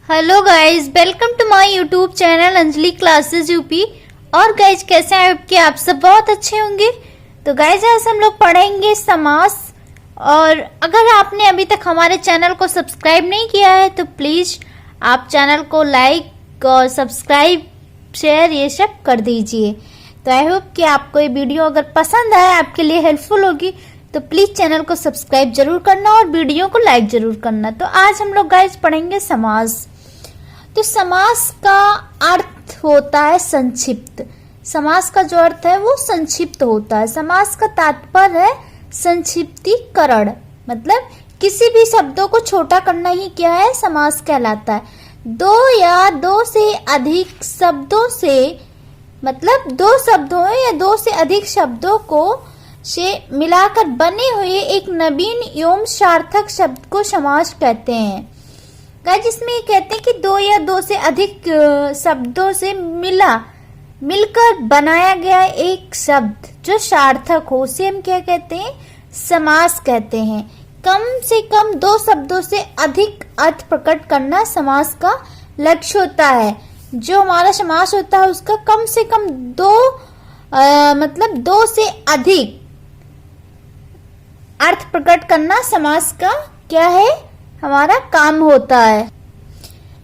Hello guys, welcome to my YouTube channel Anjali classes UP. और guys कैसे हैं आपके? आप सब बहुत अच्छे होंगे। तो गाइस आज हम लोग पढ़ेंगे समास। और अगर आपने अभी तक हमारे चैनल को सब्सक्राइब नहीं किया है तो प्लीज आप चैनल को लाइक और सब्सक्राइब शेयर ये सब कर दीजिए। तो आई होप कि आपको ये वीडियो अगर पसंद आए, आपके लिए हेल्पफुल होगी, तो प्लीज चैनल को सब्सक्राइब जरूर करना और वीडियो को लाइक जरूर करना। तो आज हम लोग गाइस पढ़ेंगे समास। तो समास का अर्थ होता है संक्षिप्त। समास का जो अर्थ है वो संक्षिप्त होता है। समास का तात्पर्य है संक्षिप्तीकरण, मतलब किसी भी शब्दों को छोटा करना ही क्या है, समास कहलाता है। दो या दो से अधिक शब्दों से, मतलब दो शब्दों या दो से अधिक शब्दों को से मिलाकर बने हुए एक नवीन एवं सार्थक शब्द को समास कहते हैं। जिसमें ये कहते हैं कि दो या दो से अधिक शब्दों से मिलकर बनाया गया एक शब्द जो सार्थक हो, उसे हम क्या कहते हैं, समास कहते हैं। कम से कम दो शब्दों से अधिक अर्थ प्रकट करना समास का लक्ष्य होता है। जो हमारा समास होता है उसका कम से कम मतलब दो से अधिक अर्थ प्रकट करना समास का क्या है, हमारा काम होता है।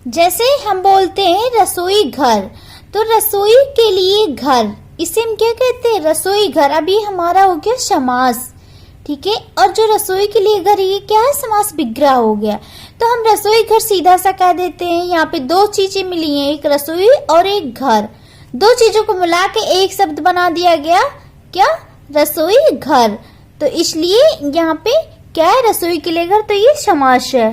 जैसे हम बोलते हैं रसोई घर, तो रसोई के लिए घर, इसे हम क्या कहते हैं, रसोई घर। अभी हमारा हो गया समास, ठीक है। और जो रसोई के लिए घर, ये क्या है, समास विग्रह हो गया। तो हम रसोई घर सीधा सा कह देते हैं। यहाँ पे दो चीजें मिली हैं, एक रसोई और एक घर। दो चीजों को मिला के एक शब्द बना दिया गया, क्या, रसोई घर। तो इसलिए यहाँ पे क्या है, रसोई के लिए घर, तो ये समास है।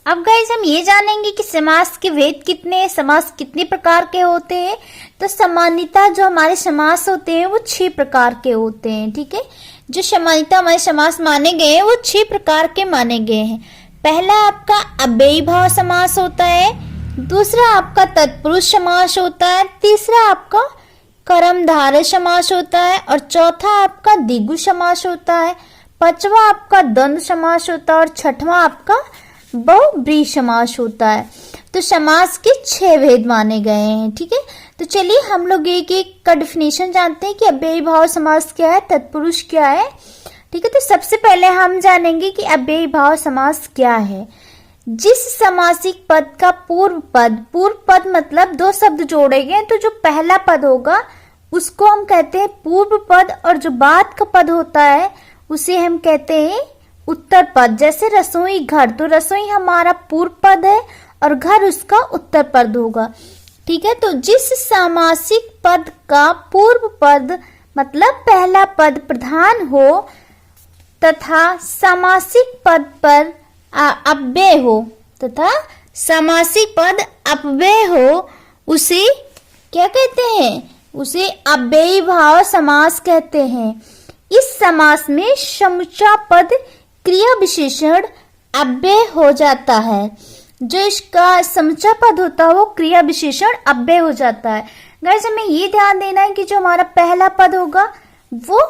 अब गाइस हम ये जानेंगे कि समास के भेद कितने हैं, समास कितने प्रकार के होते हैं। तो सामान्यतः जो हमारे समास होते हैं वो 6 प्रकार के होते हैं, ठीक है। जो सामान्यतः हमारे समास माने गए हैं वो 6 प्रकार के माने गए हैं। पहला आपका अव्ययी भाव समास होता है, दूसरा आपका तत्पुरुष समास होता है, तीसरा आपका कर्मधारय समास होता है, और चौथा आपका द्विगु समास होता है, पांचवा आपका द्वंद्व समास होता है, और छठवां आपका बहुब्रीहि समास होता है। तो समास के 6 भेद माने गए हैं, ठीक है। तो चलिए हम लोग एक एक का डिफिनेशन जानते हैं कि अव्ययी भाव समास क्या है, तत्पुरुष क्या है, ठीक है। तो सबसे पहले हम जानेंगे कि अव्ययी भाव समास क्या है। जिस समासिक पद का पूर्व पद मतलब दो शब्द जोड़े गए, तो जो पहला पद होगा उसको हम कहते हैं पूर्व पद, और जो बाद का पद होता है उसे हम कहते हैं उत्तर पद। जैसे रसोई घर, तो रसोई हमारा पूर्व पद है और घर उसका उत्तर पद होगा, ठीक है। तो जिस समासिक पद का पूर्व पद मतलब पहला पद प्रधान हो तथा समासिक पद पर अव्यय हो, तथा समासिक पद अपव्यय हो, उसे क्या कहते हैं, उसे अव्ययी भाव समास कहते हैं। इस समास में समूचा पद क्रिया विशेषण अव्यय हो जाता है। जो इसका समूचा पद होता है वो क्रिया विशेषण अव्यय हो जाता है। गाइस हमें ये ध्यान देना है कि जो हमारा पहला पद होगा वो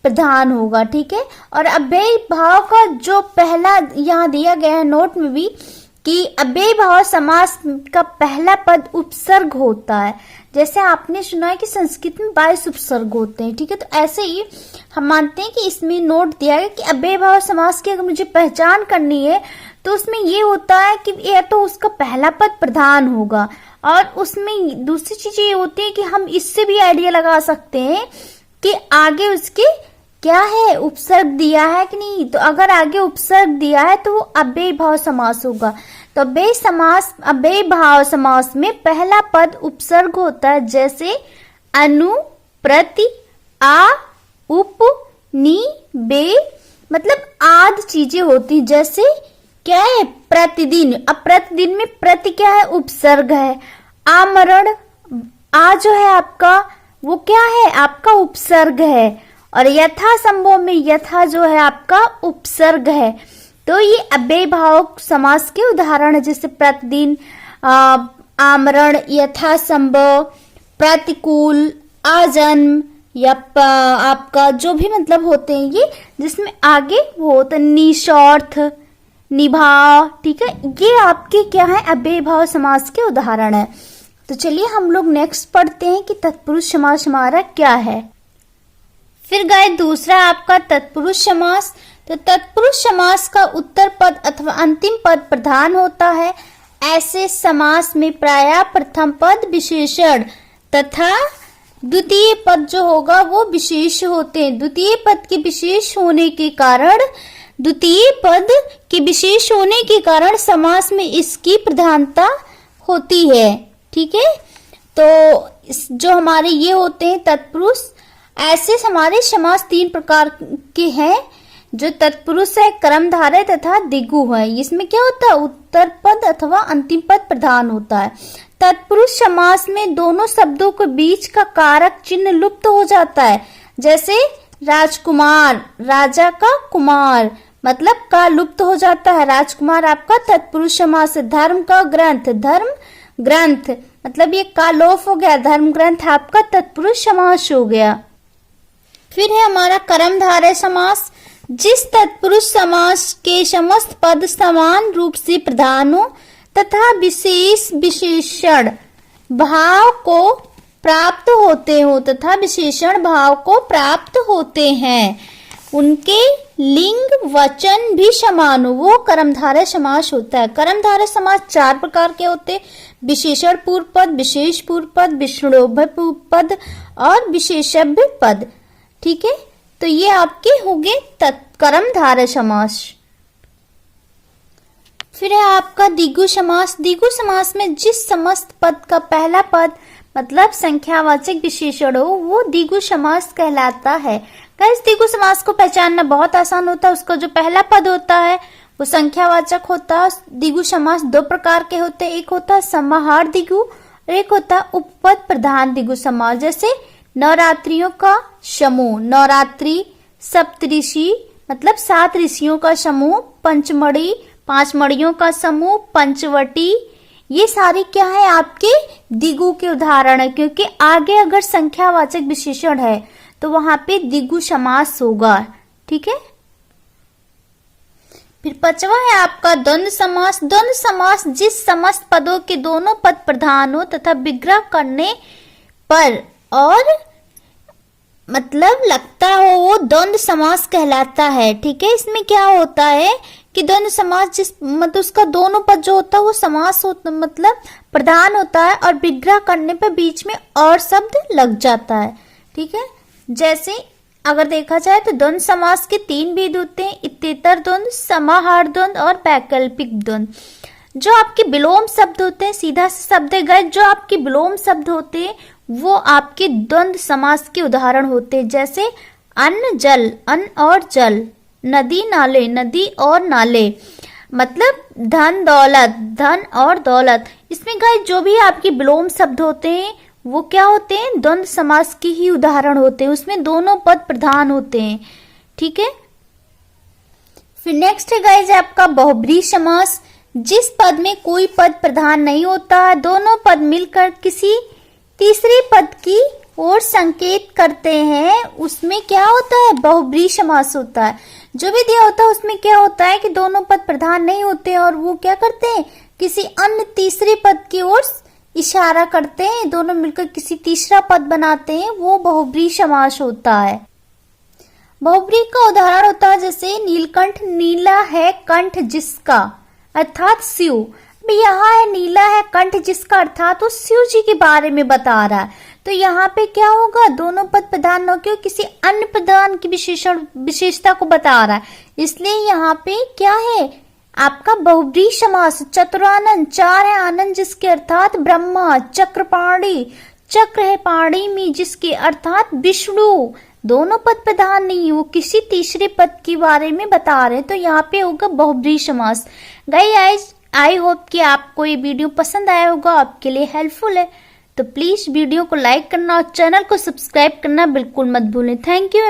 प्रधान होगा, ठीक है। और अव्ययी भाव का जो पहला यहाँ दिया गया है नोट में भी, कि अव्ययी भाव समास का पहला पद उपसर्ग होता है। जैसे आपने सुना है कि संस्कृत में 22 उपसर्ग होते हैं, ठीक है। तो ऐसे ही हम मानते हैं कि इसमें नोट दिया है कि अव्ययी भाव समास की अगर मुझे पहचान करनी है तो उसमें ये होता है कि या तो उसका पहला पद प्रधान होगा, और उसमें दूसरी चीज ये होती है कि हम इससे भी आइडिया लगा सकते हैं कि आगे उसके क्या है, उपसर्ग दिया है कि नहीं। तो अगर आगे उपसर्ग दिया है तो वो अव्ययी भाव समास होगा। तो अव्ययी भाव समास में पहला पद उपसर्ग होता है। जैसे अनु, प्रति, आ, उप, नी, बे, मतलब आदि चीजें होती। जैसे क्या है, प्रतिदिन। अब प्रतिदिन में प्रति क्या है, उपसर्ग है। आमरण, आ जो है आपका वो क्या है, आपका उपसर्ग है। और यथा संभव में यथा जो है आपका उपसर्ग है। तो ये अव्ययी भाव समास के उदाहरण है। जैसे प्रतिदिन, आमरण, यथा संभव, प्रतिकूल, आजन्म, या आपका जो भी मतलब होते हैं ये, जिसमें आगे वो होता है निस्वार्थ, निभा, ठीक है, ये आपके क्या है अव्ययी भाव समास के उदाहरण है। तो चलिए हम लोग नेक्स्ट पढ़ते हैं कि तत्पुरुष समास हमारा क्या है। फिर गए दूसरा आपका तत्पुरुष समास। तो तत्पुरुष समास का उत्तर पद अथवा अंतिम पद प्रधान होता है। ऐसे समास में प्रायः प्रथम पद विशेषण तथा द्वितीय पद जो होगा वो विशेष होते हैं। द्वितीय पद के विशेष होने के कारण समास में इसकी प्रधानता होती है, ठीक है। तो जो हमारे ये होते हैं तत्पुरुष, ऐसे हमारे समास तीन प्रकार के हैं। जो तत्पुरुष है, कर्मधारय तथा दिगु है। इसमें क्या होता है, उत्तर पद अथवा अंतिम पद प्रधान होता है। तत्पुरुष समास में दोनों शब्दों के बीच का कारक चिन्ह लुप्त हो जाता है। जैसे राजकुमार, राजा का कुमार, मतलब का लुप्त हो जाता है। राजकुमार आपका तत्पुरुष समास। धर्म का ग्रंथ, धर्म ग्रंथ, मतलब ये का लोप हो गया। धर्म ग्रंथ आपका तत्पुरुष समास हो गया। फिर है हमारा कर्मधारय समास। जिस तत्पुरुष समास के समस्त पद समान रूप से प्रधान हो तथा विशेष विशेषण भाव को प्राप्त होते हैं, उनके लिंग वचन भी समान हो, वो कर्मधारय समास होता है। कर्मधारय समास चार प्रकार के होते हैं। विशेषण पूर्व पद, विशेष पूर्व पद, विष्णुभय पूर्व पद और विशेषज्ञ पद, ठीक है। तो ये आपके हो गए कर्मधारय समास। फिर है आपका द्विगु समास। द्विगु समास में जिस समस्त पद का पहला पद मतलब संख्यावाचक विशेषण हो वो द्विगु समास कहलाता है। गाइस द्विगु समास को पहचानना बहुत आसान होता है। उसका जो पहला पद होता है वो संख्यावाचक होता है। द्विगु समास दो प्रकार के होते हैं, एक होता है समाहार द्विगु और एक होता है उपपद प्रधान द्विगु समास। जैसे नवरात्रियों का समूह, नवरात्रि, सप्तऋषि मतलब 7 ऋषियों का समूह, पंचमढ़ी 5 मड़ियों का समूह, पंचवटी, ये सारी क्या है आपके द्विगु के उदाहरण है। क्योंकि आगे अगर संख्यावाचक विशेषण है तो वहां पे द्विगु समास होगा, ठीक है। फिर पांचवा है आपका द्वंद्व समास। द्वंद्व समास जिस समस्त पदों के दोनों पद प्रधान हो तथा विग्रह करने पर और मतलब लगता हो वो द्वंद्व समास कहलाता है, ठीक है। इसमें क्या होता है कि द्वंद्व समास जिस मतलब उसका दोनों पद जो होता है वो समास होता मतलब प्रधान होता है और विग्रह करने पर बीच में और शब्द लग जाता है, ठीक है। जैसे अगर देखा जाए तो द्वंद्व समास के 3 भेद होते हैं, इत्येतर द्वंद्व, समाहार द्वंद्व और वैकल्पिक द्वंद्व। जो आपके विलोम शब्द होते हैं, सीधा से शब्द गए, जो आपके विलोम शब्द होते हैं वो आपके द्वंद्व समास के उदाहरण होते हैं। जैसे अन्न जल, अन्न और जल, नदी नाले, नदी और नाले, मतलब धन दौलत, धन और दौलत। इसमें गाइस जो भी आपके विलोम शब्द होते हैं वो क्या होते हैं, द्वंद्व समास के ही उदाहरण होते हैं। उसमें दोनों पद प्रधान होते हैं, ठीक है। फिर नेक्स्ट है गाइस आपका बहुब्रीहि समास। जिस पद में कोई पद प्रधान नहीं होता है, दोनों पद मिलकर किसी तीसरे पद की ओर संकेत करते हैं, उसमें क्या होता है, बहुब्रीहि समास होता है। जो भी दिया होता है उसमें क्या होता है कि दोनों पद प्रधान नहीं होते और वो क्या करते हैं, किसी अन्य तीसरे पद की ओर इशारा करते हैं, दोनों मिलकर किसी तीसरा पद बनाते हैं, वो बहुब्रीहि समास होता है। बहुब्रीहि का उदाहरण होता है जैसे नीलकंठ, नीला है कंठ जिसका, अर्थात शिव। यहाँ है नीला है कंठ जिसका, अर्थात वो शिव जी के बारे में बता रहा है। तो यहाँ पे क्या होगा, दोनों पद प्रधान होकर किसी अन्य प्रधान की विशेषता को बता रहा है, इसलिए यहाँ पे क्या है आपका बहुब्रीहि समास। चतुरानन, 4 है आनंद जिसके, अर्थात ब्रह्मा। चक्रपाणी, चक्र है पाणी में जिसके, अर्थात विष्णु। दोनों पद प्रधान नहीं, वो किसी तीसरे पद के बारे में बता रहे, तो यहाँ पे होगा बहुब्रीहि समास। गाइस आई होप कि आपको ये वीडियो पसंद आया होगा, आपके लिए हेल्पफुल है। तो प्लीज वीडियो को लाइक करना और चैनल को सब्सक्राइब करना बिल्कुल मत भूलें। Thank you.